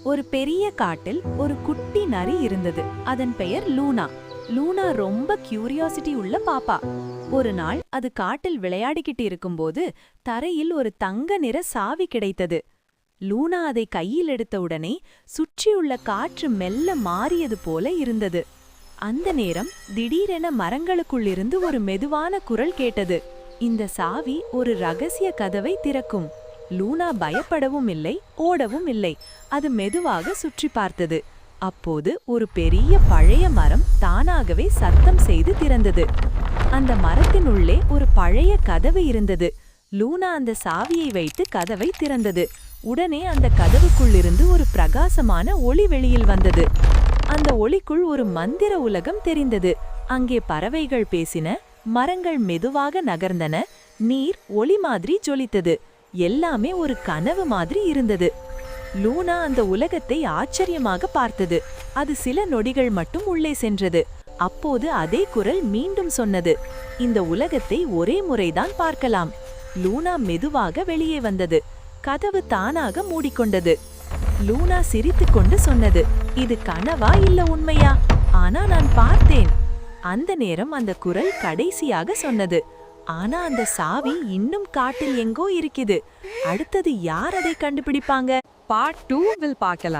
ஒரு பெரிய காட்டில் ஒரு குட்டி நரி இருந்தது. அதன் பெயர் லூனா. லூனா ரொம்ப கியூரியாசிட்டி உள்ள பாப்பா. ஒரு நாள் அது காட்டில் விளையாடிக்கிட்டு இருக்கும்போது தரையில் ஒரு தங்க நிற சாவி கிடைத்தது. லூனா அதை கையில் எடுத்தவுடனே சுற்றியுள்ள காற்று மெல்ல மாறியது போல இருந்தது. அந்த நேரம் திடீரென மரங்களுக்குள்ளிருந்து ஒரு மெதுவான குரல் கேட்டது. இந்த சாவி ஒரு ரகசிய கதவை திறக்கும். லூனா பயப்படவும் இல்லை, ஓடவும் இல்லை. அது மெதுவாக சுற்றி பார்த்தது. அப்போது ஒரு பெரிய பழைய மரம் தானாகவே சத்தம் செய்து திறந்தது. அந்த மரத்தின் உள்ளே ஒரு பழைய கதவு இருந்தது. லூனா அந்த சாவியை வைத்து கதவை திறந்தது. உடனே அந்த கதவுக்குள்ளிருந்து ஒரு பிரகாசமான ஒளி வெளியில் வந்தது. அந்த ஒளிக்குள் ஒரு மந்திர உலகம் தெரிந்தது. அங்கே பறவைகள் பேசின, மரங்கள் மெதுவாக நகர்ந்தன, நீர் ஒளி மாதிரி ஜொலித்தது. எல்லாமே ஒரு கனவு மாதிரி இருந்தது. லூனா அந்த உலகத்தை ஆச்சரியமாக பார்த்தது. அது சில நொடிகள் மட்டும் உள்ளே சென்றது. அப்போது அதே குரல் மீண்டும் சொன்னது, இந்த உலகத்தை ஒரே முறைதான் பார்க்கலாம். லூனா மெதுவாக வெளியே வந்தது. கதவு தானாக மூடிக்கொண்டது. லூனா சிரித்துக்கொண்டு சொன்னது, இது கனவா இல்ல உண்மையா? ஆனா நான் பார்த்தேன். அந்த நேரம் அந்த குரல் கடைசியாக சொன்னது, ஆனா அந்த சாவி இன்னும் காட்டில் எங்கோ இருக்குது. அடுத்தது யார் அதை கண்டுபிடிப்பாங்க? பார்ட் 2 வில் பார்க்கலாம்.